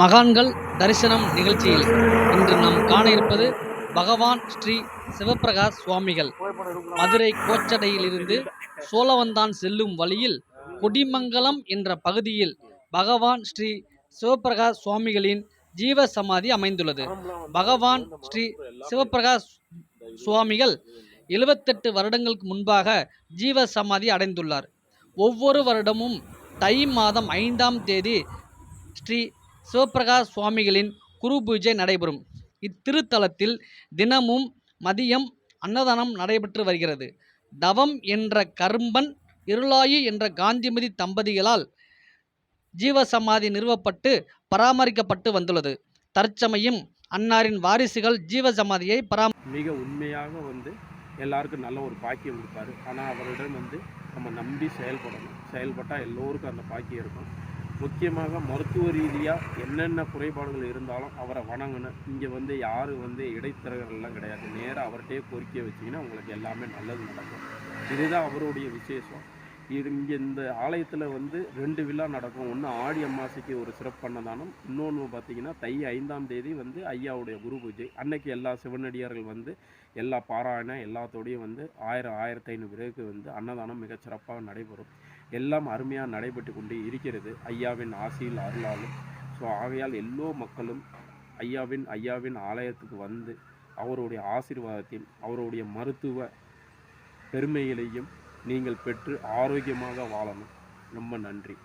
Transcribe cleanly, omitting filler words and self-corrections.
மகான்கள் தரிசனம் நிகழ்ச்சியில் இன்று நாம் காண இருப்பது பகவான் ஸ்ரீ சிவப்பிரகாஷ் சுவாமிகள். மதுரை கோச்சடையிலிருந்து சோழவந்தான் செல்லும் வழியில் கொடிமங்கலம் என்ற பகுதியில் பகவான் ஸ்ரீ சிவப்பிரகாஷ் சுவாமிகளின் ஜீவ சமாதி அமைந்துள்ளது. பகவான் ஸ்ரீ சிவப்பிரகாஷ் சுவாமிகள் 78 வருடங்களுக்கு முன்பாக ஜீவ சமாதி அடைந்துள்ளார். ஒவ்வொரு வருடமும் தை மாதம் 5ஆம் தேதி ஸ்ரீ சிவப்பிரகாஷ் சுவாமிகளின் குரு பூஜை நடைபெறும். இத்திருத்தலத்தில் தினமும் மதியம் அன்னதானம் நடைபெற்று வருகிறது. தவம் என்ற கரும்பன், இருளாயி என்ற காந்திமதி தம்பதிகளால் ஜீவசமாதி நிறுவப்பட்டு பராமரிக்கப்பட்டு வந்துள்ளது. தற்சமயம் அன்னாரின் வாரிசுகள் ஜீவசமாதியை மிக உண்மையாக எல்லாருக்கும் நல்ல ஒரு பாக்கியம் கொடுப்பாரு. ஆனால் அவரிடம் நம்ம நம்பி செயல்பட்டால் எல்லோருக்கும் அந்த பாக்கியம் இருக்கும். முக்கியமாக மருத்துவ ரீதியாக என்னென்ன குறைபாடுகள் இருந்தாலும் அவரை வணங்கணும். இங்கே யாரும் இடைத்தரகர்கள்லாம் கிடையாது. நேராக அவர்கிட்டயே கோரிக்கையை வச்சிங்கன்னா உங்களுக்கு எல்லாமே நல்லது நடக்கும். இதுதான் அவருடைய விசேஷம். இங்கே இந்த ஆலயத்தில் 2 விழா நடக்கும். ஒன்று ஆடி அமாவாசைக்கு ஒரு சிறப்பு அன்னதானம், இன்னொன்று பார்த்திங்கன்னா தை 5ஆம் தேதி ஐயாவுடைய குரு பூஜை. அன்னைக்கு எல்லா சிவனடியார்கள் எல்லா பாராயணம் எல்லாத்தோடையும் 1000-1500 பேருக்கு அன்னதானம் மிகச் சிறப்பாக நடைபெறும். எல்லாம் அருமையாக நடைபெற்று கொண்டு இருக்கிறது ஐயாவின் ஆசியில் அருளாலும். ஸோ ஆகையால் எல்லோ மக்களும் ஐயாவின் ஆலயத்துக்கு அவருடைய ஆசீர்வாதத்தையும் அவருடைய மருத்துவ பெருமைகளையும் நீங்கள் பெற்று ஆரோக்கியமாக வாழணும். ரொம்ப நன்றி.